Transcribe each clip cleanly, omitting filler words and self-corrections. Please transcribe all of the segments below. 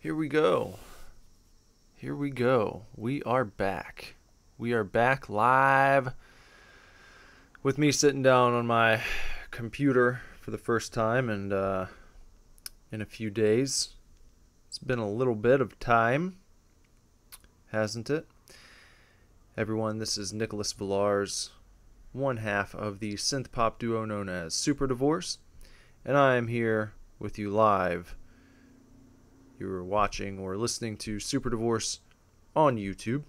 Here we go. Here we go. We are back. We are back live with me sitting down on my computer for the first time and in a few days. It's been a little bit of time, hasn't it? Everyone, this is Nicholas Villars, one half of the synth pop duo known as Super Divorce, and I am here with you live. You're watching or listening to Super Divorce on YouTube.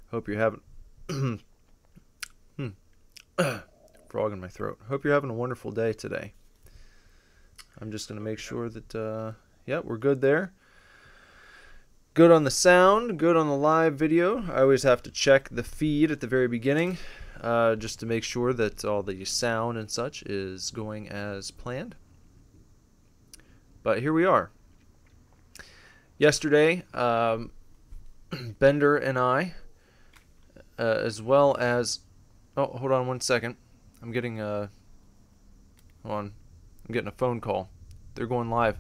Hope you're having frog in my throat. Hope you're having a wonderful day today. I'm just going to make sure that yeah, we're good there. Good on the sound, good on the live video. I always have to check the feed at the very beginning just to make sure that all the sound and such is going as planned. But here we are. Yesterday, Bender and I, as well as... Oh, hold on one second. I'm getting a... Hold on. I'm getting a phone call. They're going live.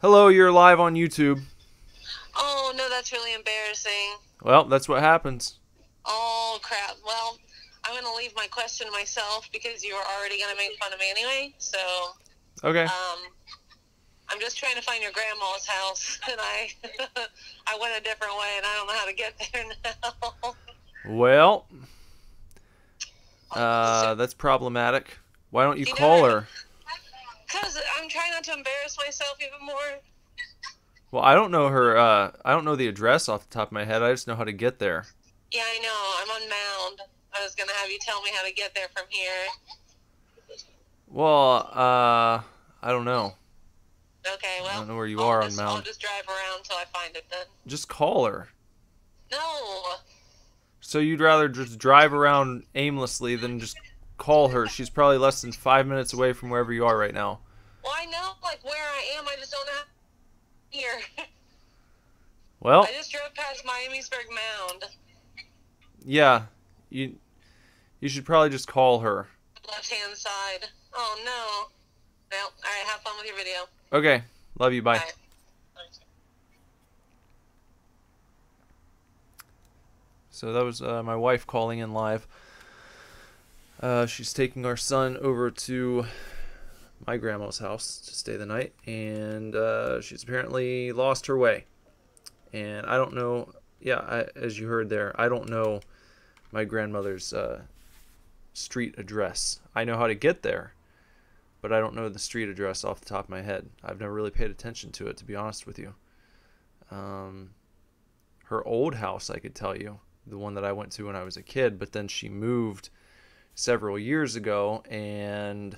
Hello, you're live on YouTube. Oh, no, that's really embarrassing. Well, that's what happens. Oh, crap. Well, I'm going to leave my question to myself because you were already going to make fun of me anyway. So, Okay. I'm just trying to find your grandma's house, and I went a different way, and I don't know how to get there now. Well, that's problematic. Why don't you You know call what? her? Because I'm trying not to embarrass myself even more. Well, I don't know her. I don't know the address off the top of my head. I just know how to get there. Yeah, I know. I'm on Mound. I was going to have you tell me how to get there from here. Well, I don't know. Okay, well, I don't know where you are on I'll Mound. just drive around until I find it then. Just call her. No. So you'd rather just drive around aimlessly than just call her. She's probably less than 5 minutes away from wherever you are right now. Well, I know, like, where I am. I just don't know how to get here. Well, I just drove past Miamisburg Mound. yeah, you should probably just call her. Left-hand side. Oh, no. Well, all right, have fun with your video. Okay, love you, bye. Bye. So that was my wife calling in live. She's taking our son over to my grandma's house to stay the night, and she's apparently lost her way. And I don't know, yeah, as you heard there, I don't know my grandmother's street address. I know how to get there, but I don't know the street address off the top of my head. I've never really paid attention to it, to be honest with you. Her old house, I could tell you, the one that I went to when I was a kid, but then she moved several years ago, and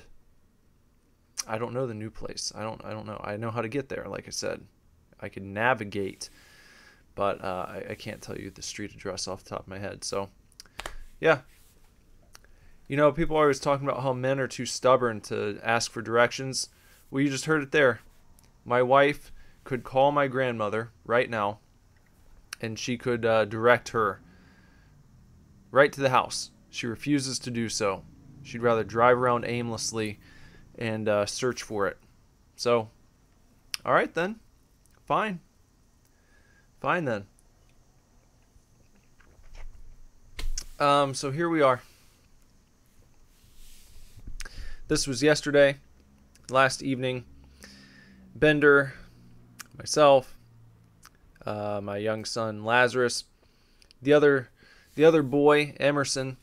I don't know the new place. I don't know. I know how to get there, like I said. I can navigate, but I can't tell you the street address off the top of my head. So, yeah. You know, people are always talking about how men are too stubborn to ask for directions. Well, you just heard it there. My wife could call my grandmother right now, and she could direct her right to the house. She refuses to do so. She'd rather drive around aimlessly and search for it. So, all right then. Fine. Fine then. So here we are. This was yesterday, last evening. Bender, myself, my young son Lazarus, the other boy Emerson,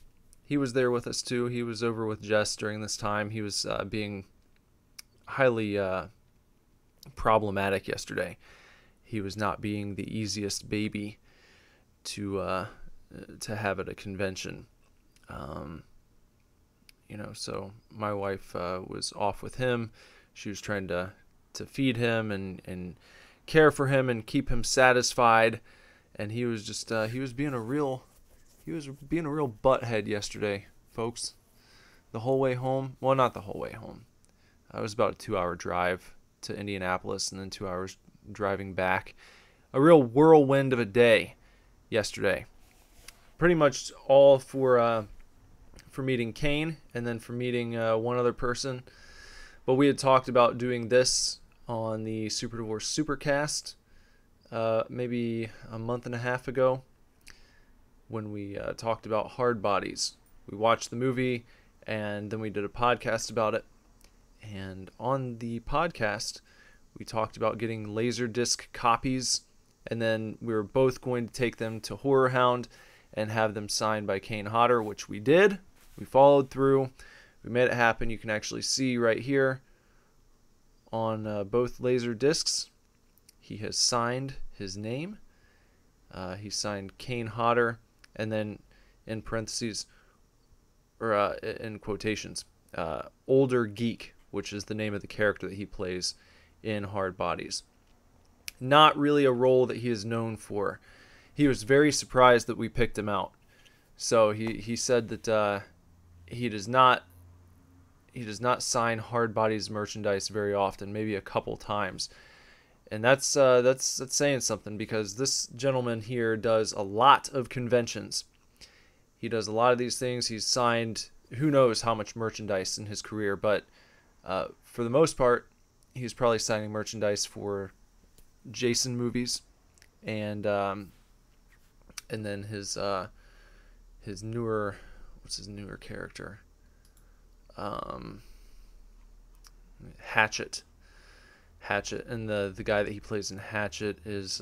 he was there with us too. He was over with Jess during this time. He was being highly problematic yesterday. He was not being the easiest baby to have at a convention. You know, so my wife was off with him. She was trying to feed him and care for him and keep him satisfied. And he was just he was being a real butthead yesterday, folks. The whole way home. Well, not the whole way home. It was about a 2-hour drive to Indianapolis and then 2 hours driving back. A real whirlwind of a day yesterday. Pretty much all for meeting Kane and then for meeting one other person. But we had talked about doing this on the Super Divorce Supercast maybe a month and a half ago when we talked about Hard Bodies. We watched the movie and then we did a podcast about it. And on the podcast, we talked about getting Laserdisc copies, and then we were both going to take them to Horror Hound and have them signed by Kane Hodder, which we did. We followed through. We made it happen. You can actually see right here on both Laserdiscs, he has signed his name. He signed Kane Hodder, and then in parentheses, or in quotations, Older Geek, which is the name of the character that he plays in Hard Bodies. Not really a role that he is known for. He was very surprised that we picked him out. So he said that he does not sign Hard Bodies merchandise very often, maybe a couple times. And that's saying something, because this gentleman here does a lot of conventions. He does a lot of these things. He's signed who knows how much merchandise in his career, but for the most part, he's probably signing merchandise for Jason movies, and then his newer, what's his newer character? Hatchet, and the guy that he plays in Hatchet is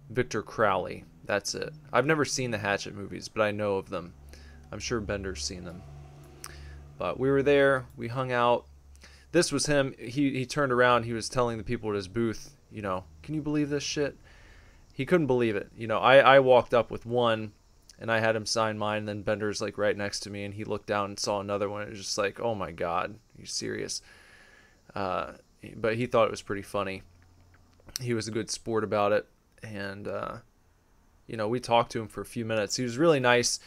Victor Crowley. That's it. I've never seen the Hatchet movies, but I know of them. I'm sure Bender's seen them. But we were there, we hung out. This was him. He turned around, he was telling the people at his booth, can you believe this shit? He couldn't believe it. I walked up with one, and I had him sign mine, and then Bender's like right next to me, and he looked down and saw another one. It was just like, oh my God, are you serious? But he thought it was pretty funny. He was a good sport about it, and we talked to him for a few minutes. He was really nice.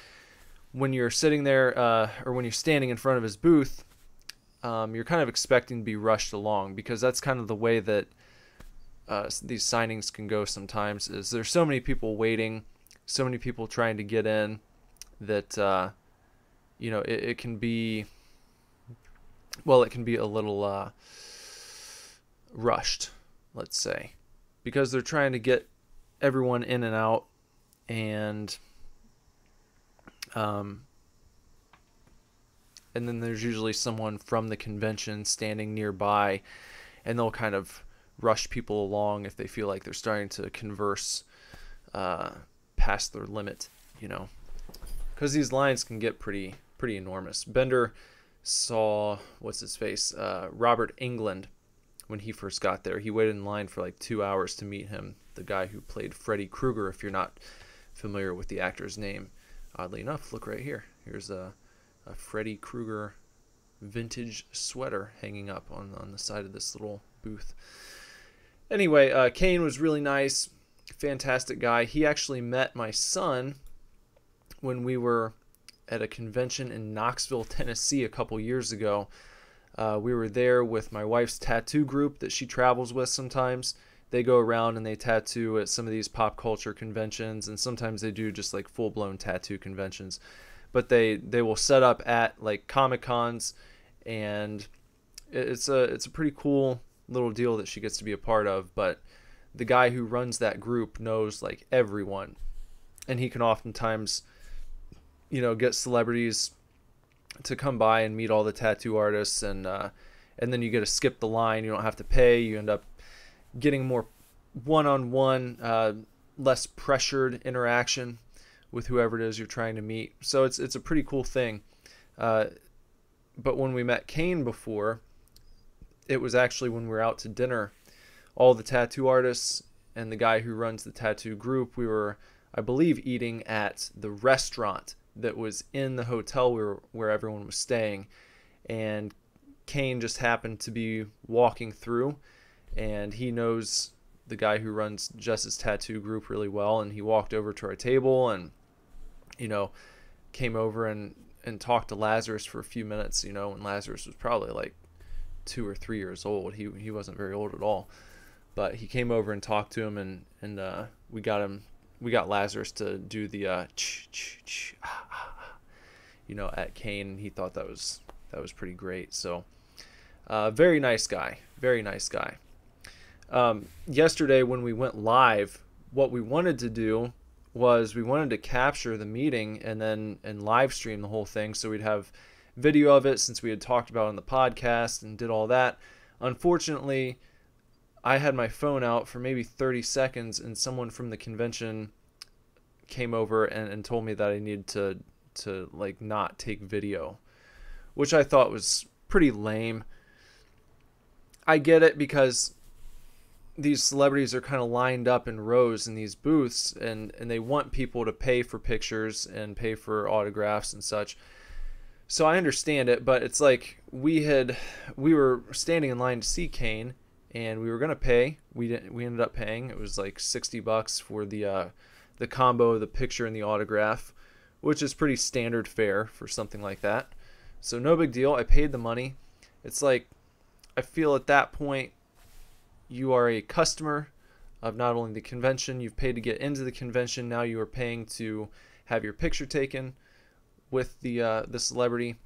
When you're sitting there, or when you're standing in front of his booth, you're kind of expecting to be rushed along, because that's kind of the way that these signings can go sometimes. Is there's so many people waiting, so many people trying to get in, that it can be, well, it can be a little rushed, let's say, because they're trying to get everyone in and out, and then there's usually someone from the convention standing nearby, and they'll kind of rush people along if they feel like they're starting to converse past their limit, because these lines can get pretty enormous. Bender saw Robert Englund when he first got there. He waited in line for like 2 hours to meet him, the guy who played Freddy Krueger, if you're not familiar with the actor's name. Oddly enough, look right here. Here's a Freddy Krueger vintage sweater hanging up on the side of this little booth. Anyway, Kane was really nice, fantastic guy. He actually met my son when we were at a convention in Knoxville, Tennessee a couple years ago. We were there with my wife's tattoo group that she travels with sometimes. They go around and they tattoo at some of these pop culture conventions, and sometimes they do just like full-blown tattoo conventions. But they will set up at like Comic-Cons, and it's a pretty cool little deal that she gets to be a part of. But the guy who runs that group knows like everyone, and he can oftentimes get celebrities to come by and meet all the tattoo artists, and then you get to skip the line. You don't have to pay. You end up getting more one-on-one, less pressured interaction with whoever it is you're trying to meet. So it's a pretty cool thing. But when we met Kane before, it was actually when we were out to dinner. All the tattoo artists and the guy who runs the tattoo group, we were, I believe, eating at the restaurant that was in the hotel where everyone was staying. And Kane just happened to be walking through, and he knows the guy who runs Jess's tattoo group really well, and he walked over to our table and came over and talked to Lazarus for a few minutes, when Lazarus was probably like 2 or 3 years old. He wasn't very old at all, but he came over and talked to him, and we got Lazarus to do the at Kane, and he thought that was pretty great. So Very nice guy. Very nice guy. Yesterday when we went live, what we wanted to do was we wanted to capture the meeting and live stream the whole thing, so we'd have video of it since we had talked about it on the podcast and did all that. Unfortunately, I had my phone out for maybe 30 seconds and someone from the convention came over and told me that I needed to like not take video, which I thought was pretty lame. I get it because these celebrities are kind of lined up in rows in these booths and they want people to pay for pictures and pay for autographs and such. So I understand it, but it's like we were standing in line to see Kane and we were going to pay. We ended up paying. It was like $60 for the combo of the picture and the autograph, which is pretty standard fare for something like that. So no big deal. I paid the money. It's like I feel at that point you are a customer of not only the convention, you've paid to get into the convention, now you are paying to have your picture taken with the celebrity.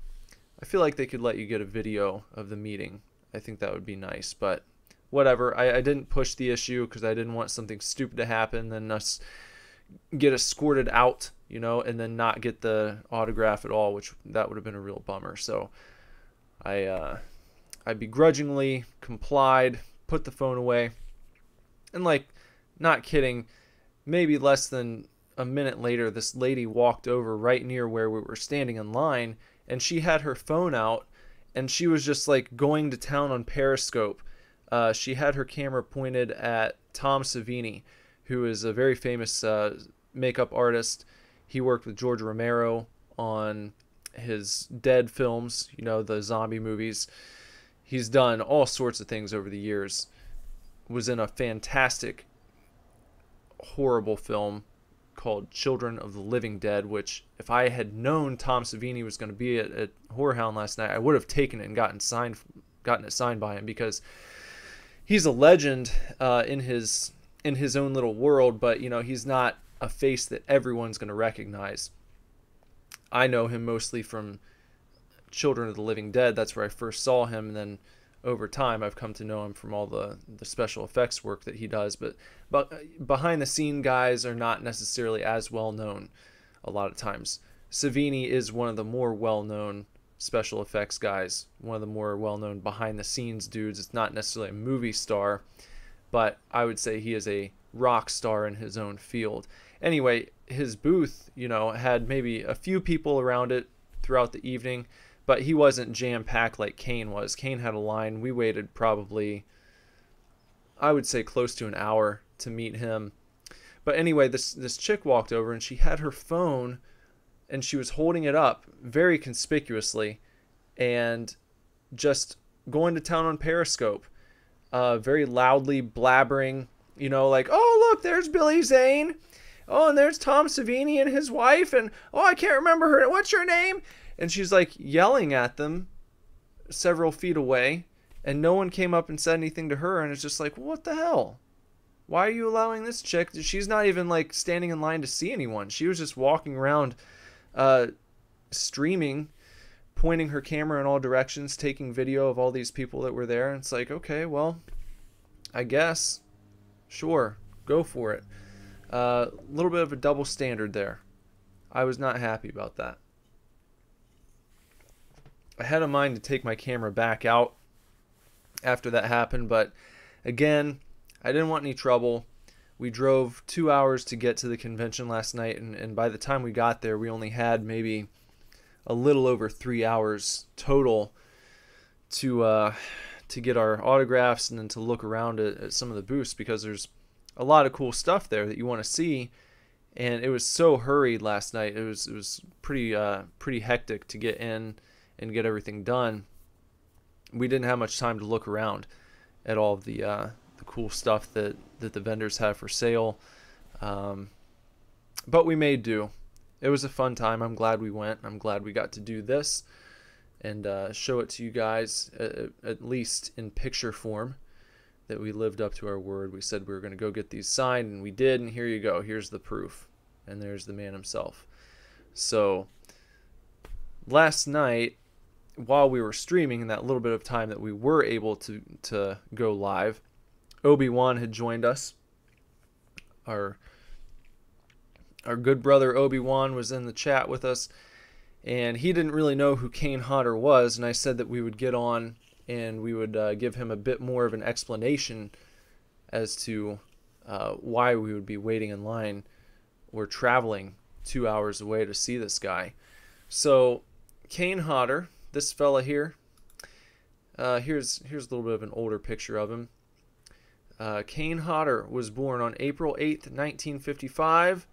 I feel like they could let you get a video of the meeting. I think that would be nice, but whatever. I didn't push the issue because I didn't want something stupid to happen, then us get escorted out, and then not get the autograph at all, which that would have been a real bummer. So I begrudgingly complied, put the phone away, and like, not kidding, maybe less than a minute later, this lady walked over right near where we were standing in line, and she had her phone out, and she was just like going to town on Periscope. She had her camera pointed at Tom Savini, who is a very famous makeup artist. He worked with George Romero on his Dead films, the zombie movies. He's done all sorts of things over the years. Was in a fantastic, horrible film called Children of the Living Dead, which if I had known Tom Savini was going to be at Horror Hound last night, I would have taken it and gotten it signed by him, because he's a legend in his own little world, but he's not a face that everyone's going to recognize. I know him mostly from Children of the Living Dead. That's where I first saw him, and then over time I've come to know him from all the special effects work that he does, but behind the scene guys are not necessarily as well known a lot of times. Savini is one of the more well known special effects guys, one of the more well known behind the scenes dudes. It's not necessarily a movie star, but I would say he is a rock star in his own field. Anyway, his booth, had maybe a few people around it throughout the evening, but he wasn't jam-packed like Kane was. Kane had a line. We waited probably, I would say, close to an hour to meet him. But anyway, this chick walked over, and she had her phone, and she was holding it up very conspicuously and just going to town on Periscope, very loudly blabbering, like, oh, look, there's Billy Zane. Oh, and there's Tom Savini and his wife, and oh, I can't remember her. What's your name? And she's like yelling at them several feet away, and no one came up and said anything to her, and it's just like, what the hell? Why are you allowing this chick? She's not even like standing in line to see anyone. She was just walking around streaming, pointing her camera in all directions, taking video of all these people that were there, and it's like, okay, well, I guess, sure, go for it. A little bit of a double standard there. I was not happy about that. I had a mind to take my camera back out after that happened, but again, I didn't want any trouble. We drove 2 hours to get to the convention last night, and by the time we got there, we only had maybe a little over 3 hours total to get our autographs and then to look around at some of the booths, because there's a lot of cool stuff there that you want to see. And it was so hurried last night. It was pretty hectic to get in and get everything done. We didn't have much time to look around at all of the cool stuff that the vendors have for sale. But we made do. It was a fun time. I'm glad we went. I'm glad we got to do this and show it to you guys, at least in picture form, that we lived up to our word. We said we were going to go get these signed, and we did, and here you go. Here's the proof. And there's the man himself. So last night, while we were streaming, in that little bit of time that we were able to go live, Obi-Wan had joined us. Our good brother Obi-Wan was in the chat with us, and he didn't really know who Kane Hodder was, and I said that we would get on and we would give him a bit more of an explanation as to why we would be waiting in line or traveling 2 hours away to see this guy. So Kane Hodder, this fella here, here's a little bit of an older picture of him. Kane Hodder was born on April 8th, 1955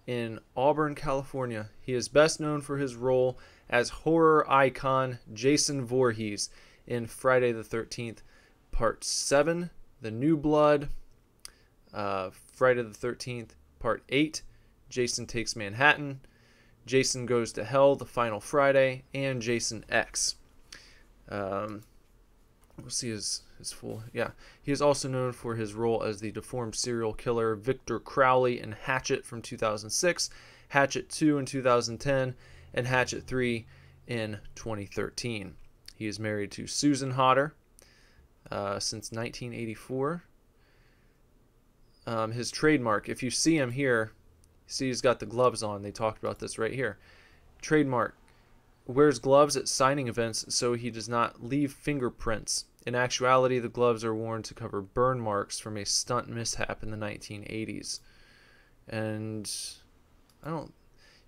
in Auburn, California. He is best known for his role as horror icon Jason Voorhees in Friday the 13th, Part 7, The New Blood, Friday the 13th, Part 8, Jason Takes Manhattan, Jason Goes to Hell, The Final Friday, and Jason X. We'll see his full... Yeah. He is also known for his role as the deformed serial killer Victor Crowley in Hatchet from 2006, Hatchet 2 in 2010, and Hatchet 3 in 2013. He is married to Susan Hodder since 1984. His trademark, if you see him here, see he's got the gloves on. They talked about this right here. Trademark: wears gloves at signing events so he does not leave fingerprints. In actuality, the gloves are worn to cover burn marks from a stunt mishap in the 1980s. And I don't...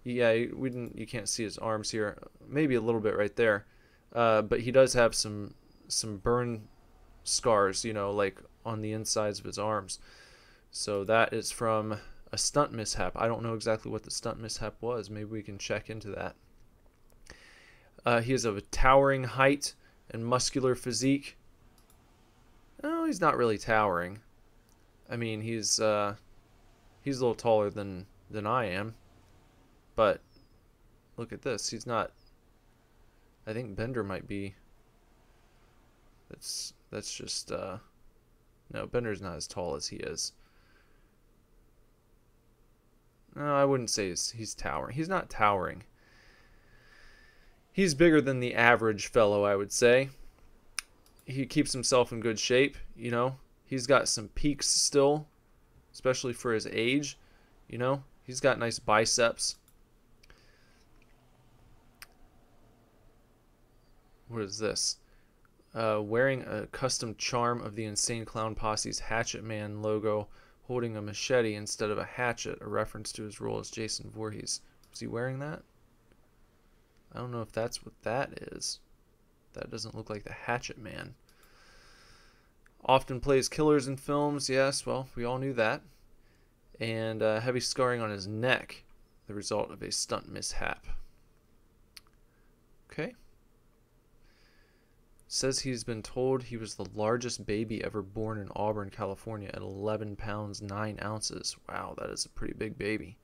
Yeah, you can't see his arms here. Maybe a little bit right there. But he does have some burn scars, like on the insides of his arms. So that is from a stunt mishap. I don't know exactly what the stunt mishap was. Maybe we can check into that. He is of a towering height and muscular physique. No, he's not really towering. I mean, he's a little taller than I am. But look at this. He's not... I think Bender might be... That's just... No, Bender's not as tall as he is. No, I wouldn't say he's towering. He's not towering. He's bigger than the average fellow, I would say. He keeps himself in good shape, He's got some peaks still, especially for his age, He's got nice biceps. What is this? Wearing a custom charm of the Insane Clown Posse's Hatchet Man logo, holding a machete instead of a hatchet, a reference to his role as Jason Voorhees. Was he wearing that? I don't know if that's what that is. That doesn't look like the Hatchet Man. Often plays killers in films. Yes, well, we all knew that. And heavy scarring on his neck, the result of a stunt mishap. Okay. Says he's been told he was the largest baby ever born in Auburn, California at 11 pounds 9 ounces. Wow, that is a pretty big baby.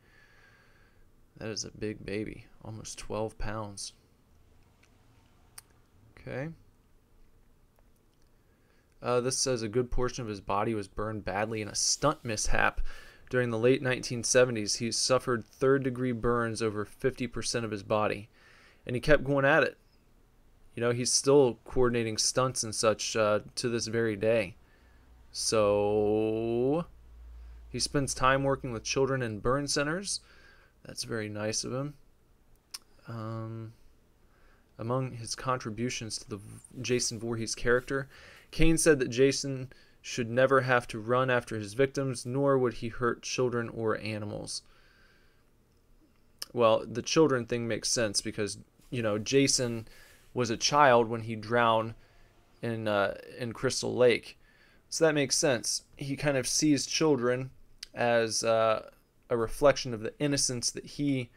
That is a big baby. Almost 12 pounds. Okay. This says a good portion of his body was burned badly in a stunt mishap during the late 1970s. He suffered third-degree burns over 50% of his body. And he kept going at it. He's still coordinating stunts and such to this very day. So he spends time working with children in burn centers. That's very nice of him. Among his contributions to the Jason Voorhees character, Kane said that Jason should never have to run after his victims, nor would he hurt children or animals. Well, the children thing makes sense because, Jason was a child when he drowned in Crystal Lake. So that makes sense. He kind of sees children as a reflection of the innocence that he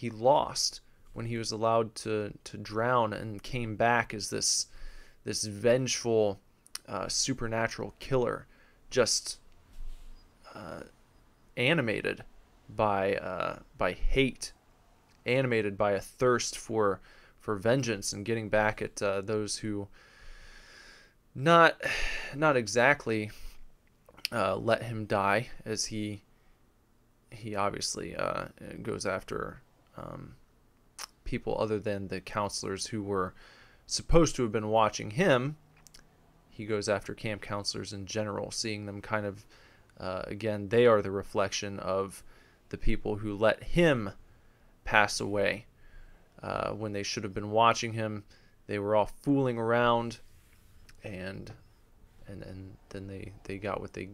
lost when he was allowed to drown and came back as this vengeful supernatural killer, just animated by hate, animated by a thirst for vengeance and getting back at those who not exactly let him die, as he obviously goes after people other than the counselors who were supposed to have been watching him, he goes after camp counselors in general, seeing them kind of, again, they are the reflection of the people who let him pass away. When they should have been watching him, they were all fooling around, and then they got what they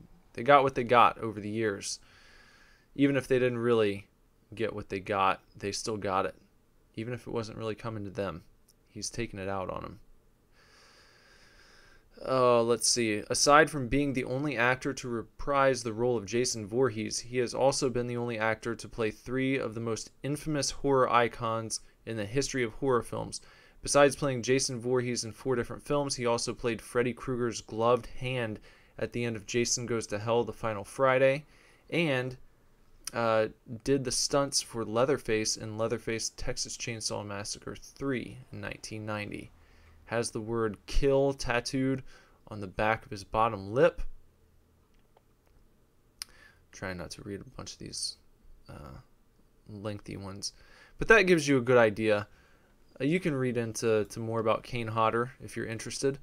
got over the years. Even if they didn't really get what they got, they still got it. Even if it wasn't really coming to them, he's taking it out on them. Let's see. Aside from being the only actor to reprise the role of Jason Voorhees, he has also been the only actor to play 3 of the most infamous horror icons in the history of horror films. Besides playing Jason Voorhees in 4 different films, he also played Freddy Krueger's gloved hand at the end of Jason Goes to Hell: The Final Friday, and did the stunts for Leatherface in Leatherface Texas Chainsaw Massacre 3 in 1990. Has the word kill tattooed on the back of his bottom lip. Trying not to read a bunch of these lengthy ones, but that gives you a good idea. You can read into more about Kane Hodder if you're interested.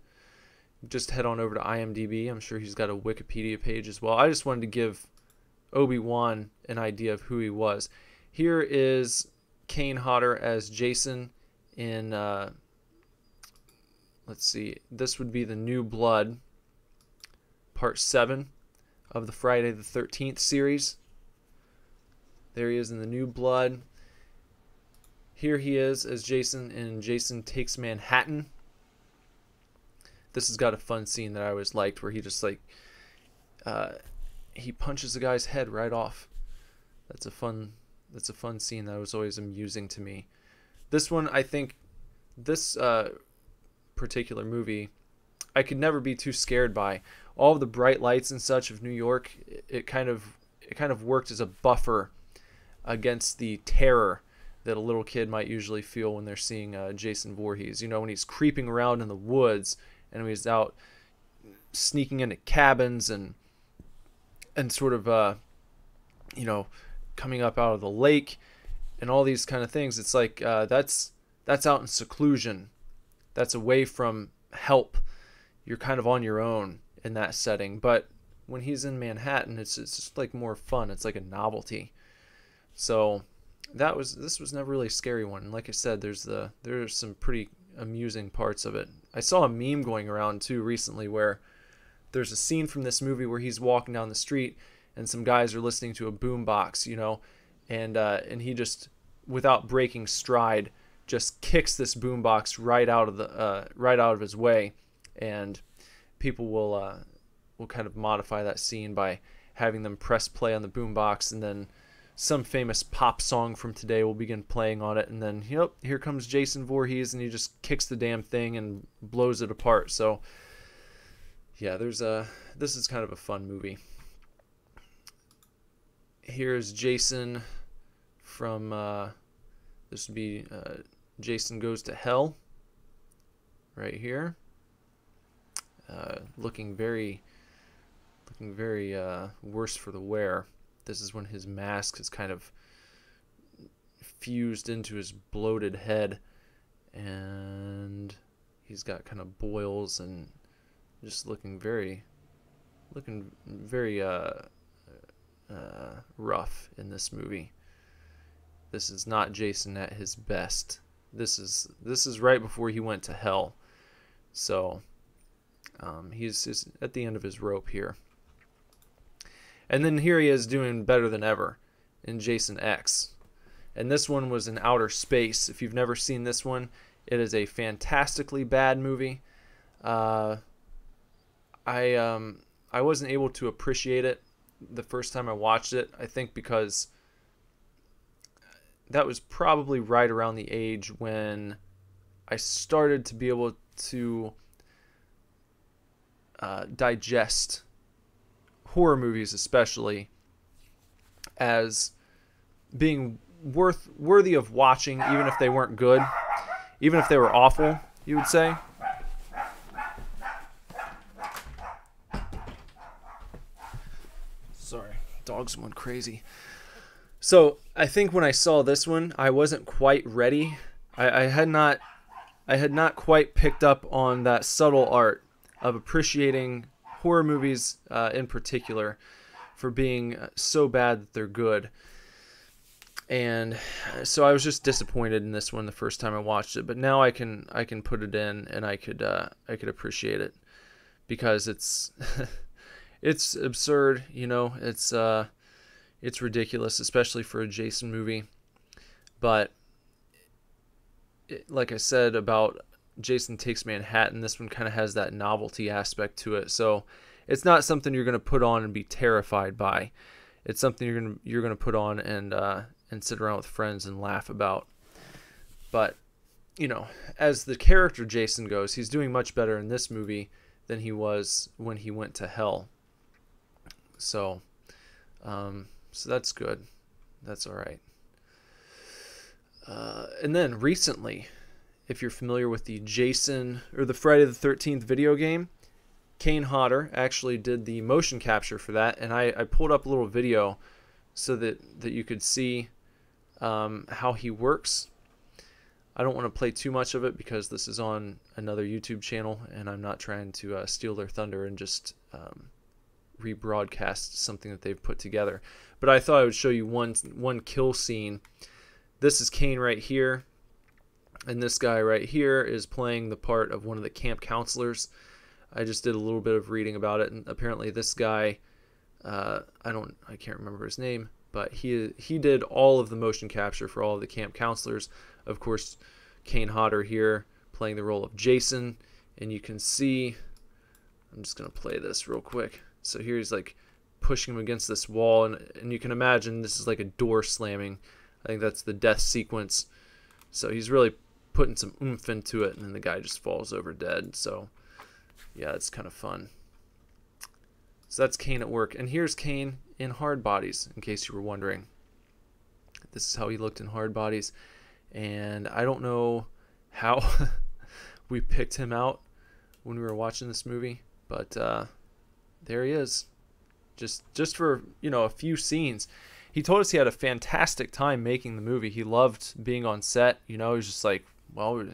Just head on over to IMDb. I'm sure he's got a Wikipedia page as well. I just wanted to give Obi-Wan an idea of who he was. Here is Kane Hodder as Jason in, let's see, this would be the New Blood, Part 7 of the Friday the 13th series. There he is in the New Blood. Here he is as Jason in Jason Takes Manhattan. This has got a fun scene that I always liked, where he just like he punches the guy's head right off. That's a fun scene that was always amusing to me. This one, I think, this particular movie, I could never be too scared by. All of the bright lights and such of New York, it kind of worked as a buffer against the terror that a little kid might usually feel when they're seeing Jason Voorhees. You know, when he's creeping around in the woods and when he's out sneaking into cabins and sort of, you know, coming up out of the lake and all these kind of things. It's like that's out in seclusion. That's away from help. You're kind of on your own in that setting. But when he's in Manhattan, it's just like more fun. It's like a novelty. So this was never really a scary one. And like I said, there's some pretty amusing parts of it. I saw a meme going around too recently where there's a scene from this movie where he's walking down the street and some guys are listening to a boombox, you know, and he just, without breaking stride, just kicks this boombox right out of his way, and people will kind of modify that scene by having them press play on the boombox, and then some famous pop song from today will begin playing on it, and then yep, here comes Jason Voorhees, and he just kicks the damn thing and blows it apart. So yeah, this is kind of a fun movie. Here's Jason from this would be Jason Goes to Hell right here, looking very worse for the wear. This is when his mask is kind of fused into his bloated head, and he's got kind of boils and just looking very rough in this movie. This is not Jason at his best. This is right before he went to hell. So he's at the end of his rope here. And then here he is doing better than ever in Jason X. And this one was in outer space. If you've never seen this one, it is a fantastically bad movie. I wasn't able to appreciate it the first time I watched it. I think because that was probably right around the age when I started to be able to digest horror movies, especially, as being worthy of watching, even if they weren't good, even if they were awful, you would say. Sorry, dogs went crazy. So I think when I saw this one, I wasn't quite ready. I had not I had not quite picked up on that subtle art of appreciating horror movies in particular for being so bad that they're good. And so I was just disappointed in this one the first time I watched it, but now I can put it in, and I could appreciate it, because it's it's absurd, it's ridiculous, especially for a Jason movie. But like I said about Jason Takes Manhattan, this one kind of has that novelty aspect to it. So it's not something you're going to put on and be terrified by. It's something you're going to put on and sit around with friends and laugh about. But as the character Jason goes, he's doing much better in this movie than he was when he went to hell. So that's good. That's all right. And then recently, if you're familiar with the Jason or the Friday the 13th video game, Kane Hodder actually did the motion capture for that, and I pulled up a little video so that you could see how he works. I don't want to play too much of it because this is on another YouTube channel, and I'm not trying to steal their thunder and just rebroadcast something that they've put together. But I thought I would show you one kill scene. This is Kane right here, and this guy right here is playing the part of one of the camp counselors. I just did a little bit of reading about it, and apparently this guy, I can't remember his name, but he did all of the motion capture for all of the camp counselors. Of course, Kane Hodder here playing the role of Jason, and you can see, I'm just going to play this real quick. So here he's like pushing him against this wall, and you can imagine this is like a door slamming. I think that's the death sequence. So he's really putting some oomph into it, and then the guy just falls over dead. So yeah, it's kind of fun. So that's Kane at work. And here's Kane in Hard Bodies, in case you were wondering. This is how he looked in Hard Bodies. And I don't know how we picked him out when we were watching this movie, but there he is. Just for, a few scenes. He told us he had a fantastic time making the movie. He loved being on set. He was just like, well,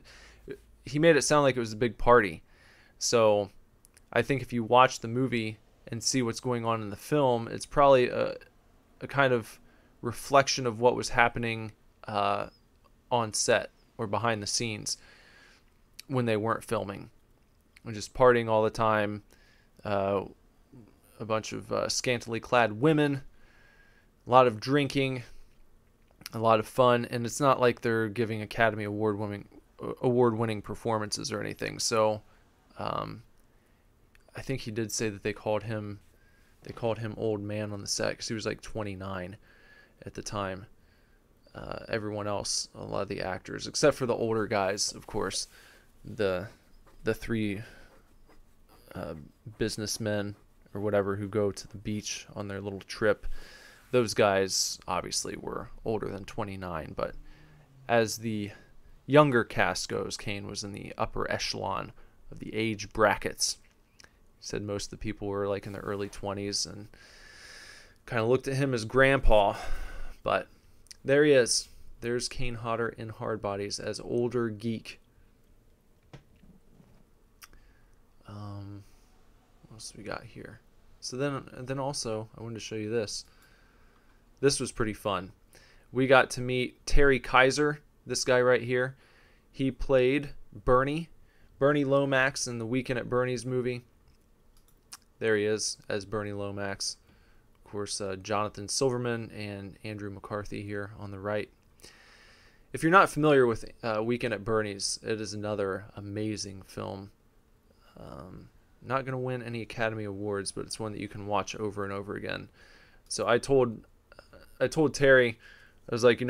he made it sound like it was a big party. So I think if you watch the movie and see what's going on in the film, it's probably a kind of reflection of what was happening on set or behind the scenes when they weren't filming. We're just partying all the time, a bunch of scantily clad women, a lot of drinking, a lot of fun, and it's not like they're giving Academy award-winning performances or anything. So I think he did say that they called him old man on the set because he was like 29 at the time. Everyone else, a lot of the actors, except for the older guys, of course, the three businessmen or whatever who go to the beach on their little trip, those guys obviously were older than 29. But as the younger cast goes, Kane was in the upper echelon of the age brackets. He said most of the people were like in their early 20s and kind of looked at him as grandpa. But there he is. There's Kane Hodder in Hard Bodies as older geek. What else we got here? So then also I wanted to show you this. This was pretty fun. We got to meet Terry Kaiser, this guy right here. He played Bernie Lomax in the Weekend at Bernie's movie. There he is as Bernie Lomax. Of course, Jonathan Silverman and Andrew McCarthy here on the right. If you're not familiar with Weekend at Bernie's, it is another amazing film. Not going to win any Academy Awards, but it's one that you can watch over and over again. So I told Terry, I was like,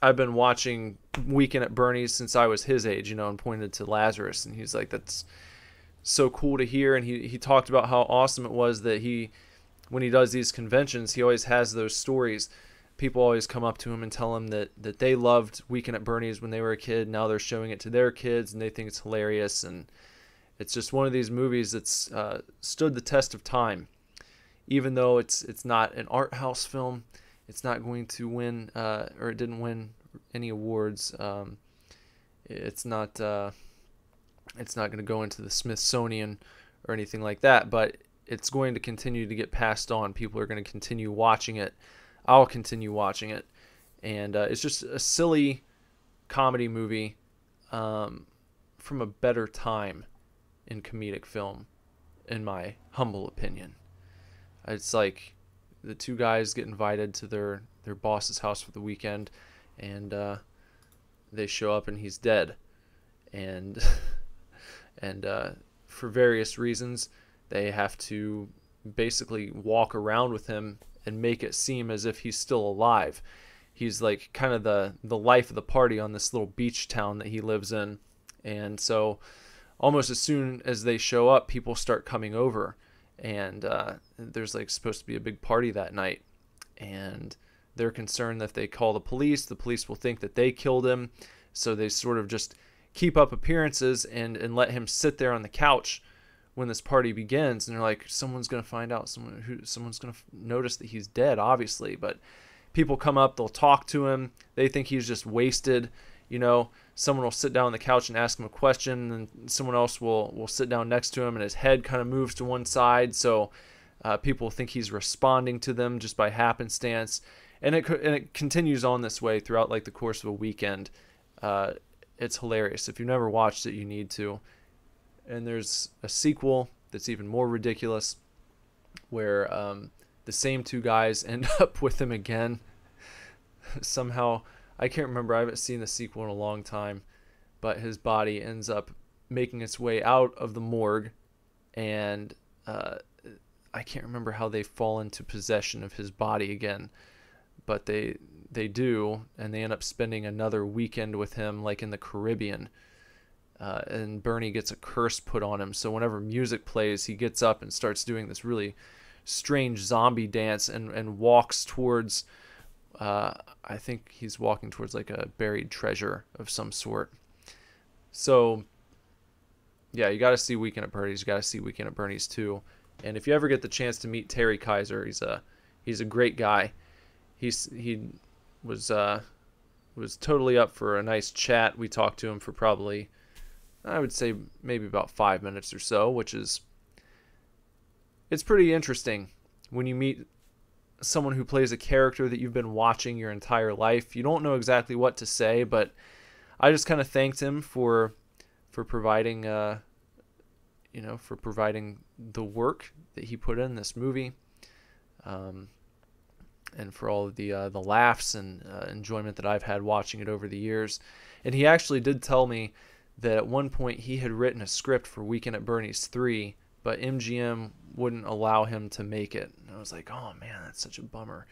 I've been watching Weekend at Bernie's since I was his age, and pointed to Lazarus, and he's like, that's so cool to hear. And he talked about how awesome it was that when he does these conventions, he always has those stories. People always come up to him and tell him that they loved Weekend at Bernie's when they were a kid. Now they're showing it to their kids, and they think it's hilarious. And it's just one of these movies that's stood the test of time. Even though it's not an art house film, it's not going to win, or it didn't win any awards. It's not going to go into the Smithsonian or anything like that, but it's going to continue to get passed on. People are going to continue watching it. I'll continue watching it, and it's just a silly comedy movie from a better time in comedic film, in my humble opinion. It's like the two guys get invited to their boss's house for the weekend, and they show up and he's dead, and and for various reasons they have to basically walk around with him and make it seem as if he's still alive. He's like kind of the life of the party on this little beach town that he lives in, and so almost as soon as they show up, people start coming over, and there's like supposed to be a big party that night, and they're concerned that if they call the police will think that they killed him, so they sort of just keep up appearances and let him sit there on the couch when this party begins, and they're like, someone's going to find out, someone's going to notice that he's dead, obviously, but people come up, they'll talk to him, they think he's just wasted, someone will sit down on the couch and ask him a question, and someone else will sit down next to him, and his head kind of moves to one side, so people think he's responding to them just by happenstance, and it continues on this way throughout like the course of a weekend. It's hilarious. If you've never watched it, you need to. And there's a sequel that's even more ridiculous, where the same two guys end up with him again. Somehow, I can't remember. I haven't seen the sequel in a long time, but his body ends up making its way out of the morgue, and I can't remember how they fall into possession of his body again, but they do, and they end up spending another weekend with him, like in the Caribbean. And Bernie gets a curse put on him, so whenever music plays, he gets up and starts doing this really strange zombie dance and walks towards, I think he's walking towards like a buried treasure of some sort. So, yeah, you got to see Weekend at Bernie's. You got to see Weekend at Bernie's too. And if you ever get the chance to meet Terry Kaiser, he's a great guy. He was totally up for a nice chat. We talked to him for probably, I would say, maybe about 5 minutes or so, it's pretty interesting when you meet someone who plays a character that you've been watching your entire life. You don't know exactly what to say, but I just kind of thanked him for providing for providing the work that he put in this movie, and for all of the laughs and enjoyment that I've had watching it over the years. And he actually did tell me that at one point he had written a script for Weekend at Bernie's 3, but MGM wouldn't allow him to make it. And I was like, oh man, that's such a bummer.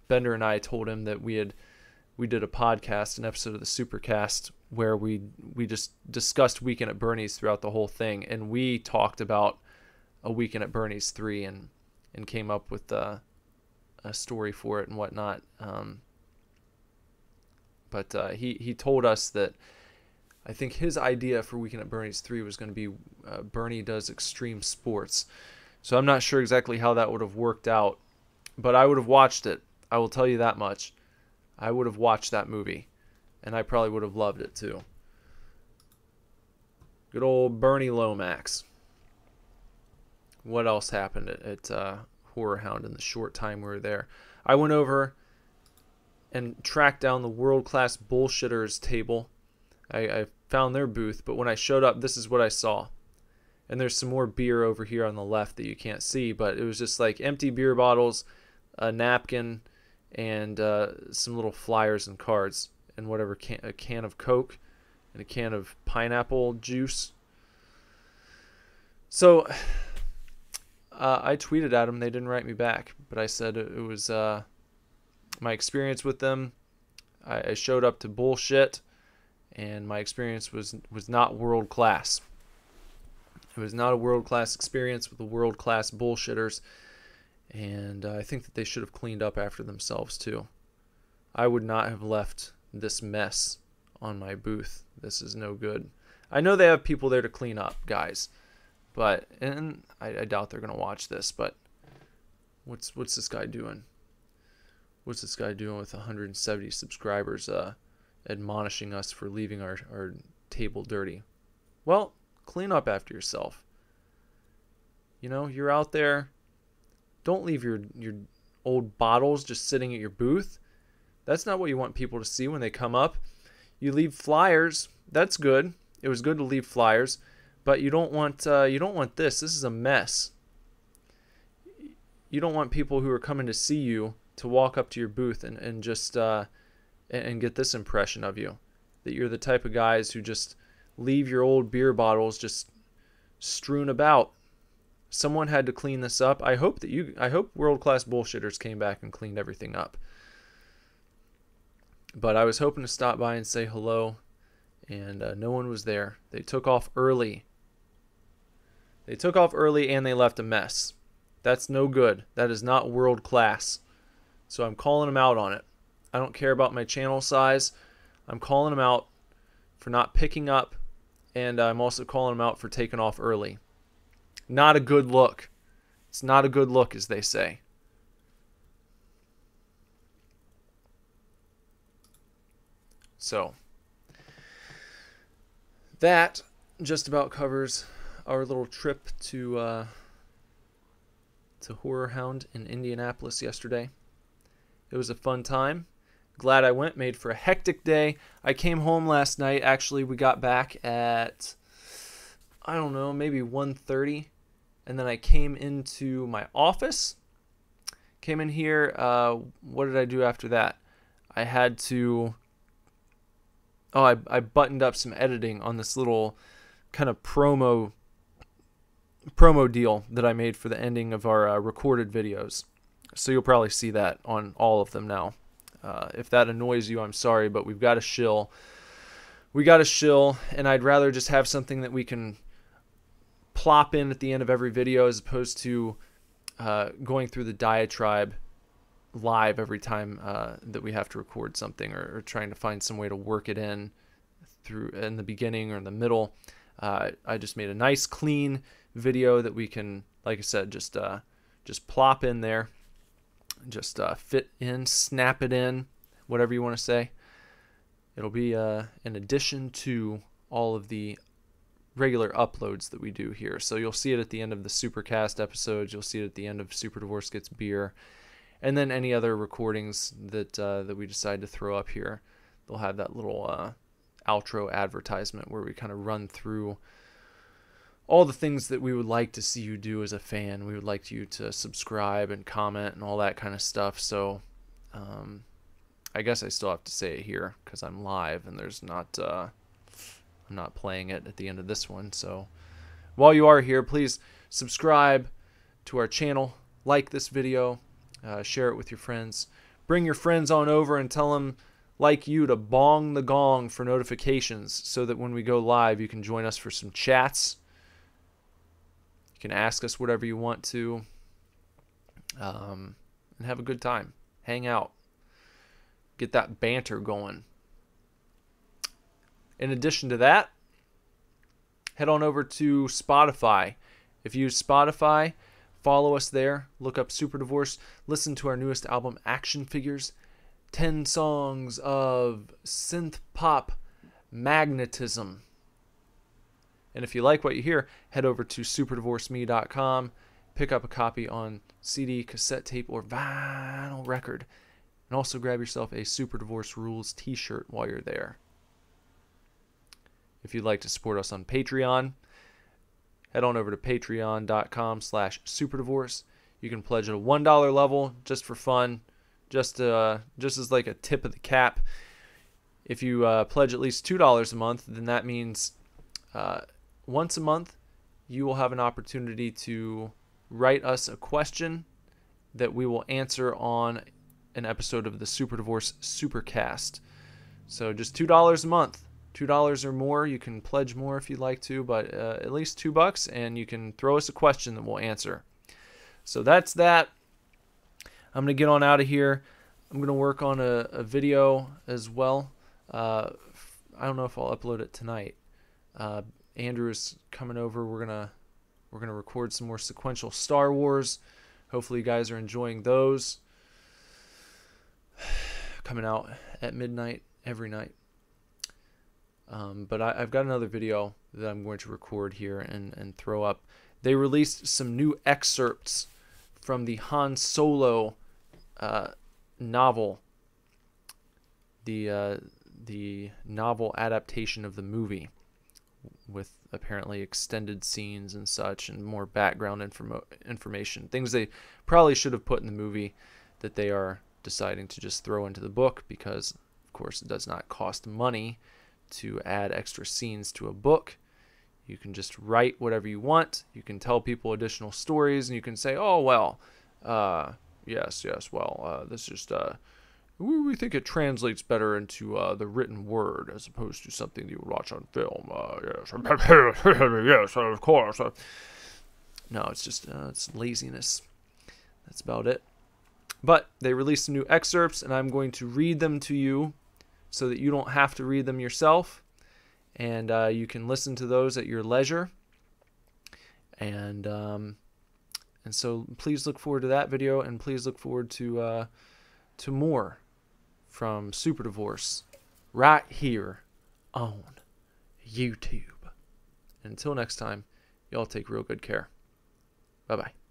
Bender and I told him that we did a podcast, an episode of the Supercast, where we just discussed Weekend at Bernie's throughout the whole thing, and we talked about a Weekend at Bernie's 3 and came up with a story for it and whatnot. But he told us that I think his idea for Weekend at Bernie's 3 was going to be Bernie does extreme sports. So I'm not sure exactly how that would have worked out, but I would have watched it. I will tell you that much. I would have watched that movie, and I probably would have loved it too. Good old Bernie Lomax. What else happened at Horror Hound in the short time we were there? I went over and tracked down the World Class Bullshitters table. I found their booth, but when I showed up, this is what I saw. And there's some more beer over here on the left that you can't see, but it was just like empty beer bottles, a napkin, and some little flyers and cards, and whatever, a can of Coke, and a can of pineapple juice. So I tweeted at them. They didn't write me back, but I said it was my experience with them. I showed up to bullshit, and my experience was not world class. It was not a world class experience with the world class bullshitters, and I think that they should have cleaned up after themselves too. I would not have left this mess on my booth. This is no good. I know they have people there to clean up, guys, but and I doubt they're gonna watch this. But what's this guy doing? What's this guy doing with 170 subscribers? Admonishing us for leaving our table dirty. Well, clean up after yourself. You know, you're out there. Don't leave your old bottles just sitting at your booth. That's not what you want people to see when they come up. You leave flyers. That's good. It was good to leave flyers, but you don't want this. This is a mess. You don't want people who are coming to see you to walk up to your booth and just and get this impression of you, that you're the type of guys who just leave your old beer bottles just strewn about. Someone had to clean this up. I hope world-class bullshitters came back and cleaned everything up. But I was hoping to stop by and say hello, and no one was there. They took off early. They took off early and they left a mess. That's no good. That is not world class. So I'm calling them out on it. I don't care about my channel size. I'm calling them out for not picking up, and I'm also calling them out for taking off early. Not a good look. It's not a good look, as they say. So that just about covers our little trip to Horror Hound in Indianapolis yesterday. It was a fun time. Glad I went. Made for a hectic day. I came home last night. Actually, we got back at, I don't know, maybe 1:30. And then I came into my office. Came in here. What did I do after that? I had to... Oh, I buttoned up some editing on this little kind of promo deal that I made for the ending of our recorded videos. So you'll probably see that on all of them now. If that annoys you, I'm sorry, but we've got a shill. We got a shill, and I'd rather just have something that we can plop in at the end of every video as opposed to going through the diatribe live every time that we have to record something, or trying to find some way to work it in the beginning or in the middle. I just made a nice clean video that we can, like I said, just plop in there, just fit in, snap it in, whatever you want to say. It'll be in addition to all of the regular uploads that we do here. So you'll see it at the end of the Supercast episodes. You'll see it at the end of Super Divorce Gets Beer. And then any other recordings that we decide to throw up here, they'll have that little outro advertisement where we kind of run through all the things that we would like to see you do as a fan. We would like you to subscribe and comment and all that kind of stuff. So I guess I still have to say it here because I'm live and there's not I'm not playing it at the end of this one. So while you are here, please subscribe to our channel, like this video. Share it with your friends. Bring your friends on over and tell them, like you, to bong the gong for notifications so that when we go live, you can join us for some chats. You can ask us whatever you want to, and have a good time. Hang out. Get that banter going. In addition to that, head on over to Spotify. If you use Spotify, follow us there. Look up Super Divorce. Listen to our newest album, Action Figures. 10 songs of synth pop magnetism. And if you like what you hear, head over to superdivorceme.com. Pick up a copy on CD, cassette tape, or vinyl record. And also grab yourself a Super Divorce Rules t-shirt while you're there. If you'd like to support us on Patreon, head on over to patreon.com/superdivorce. You can pledge at a $1 level just for fun, just as like a tip of the cap. If you pledge at least $2 a month, then that means once a month you will have an opportunity to write us a question that we will answer on an episode of the Super Divorce Supercast. So just $2 a month. $2 or more. You can pledge more if you'd like to, but at least $2, and you can throw us a question that we'll answer. So that's that. I'm going to get on out of here. I'm going to work on a video as well. I don't know if I'll upload it tonight. Andrew is coming over. We're gonna record some more sequential Star Wars. Hopefully you guys are enjoying those. Coming out at midnight every night. But I've got another video that I'm going to record here and throw up. They released some new excerpts from the Han Solo novel, the novel adaptation of the movie, with apparently extended scenes and such, and more background information. Things they probably should have put in the movie that they are deciding to just throw into the book, because, of course, it does not cost money to add extra scenes to a book. You can just write whatever you want. You can tell people additional stories, and you can say, oh, well, yes, well, this just, we think it translates better into the written word as opposed to something you would watch on film. Yes, yes, of course. No, it's just, it's laziness. That's about it. But they released some new excerpts, and I'm going to read them to you so that you don't have to read them yourself. And you can listen to those at your leisure. And so please look forward to that video, and please look forward to more from Super Divorce right here on YouTube. Until next time, y'all take real good care. Bye-bye.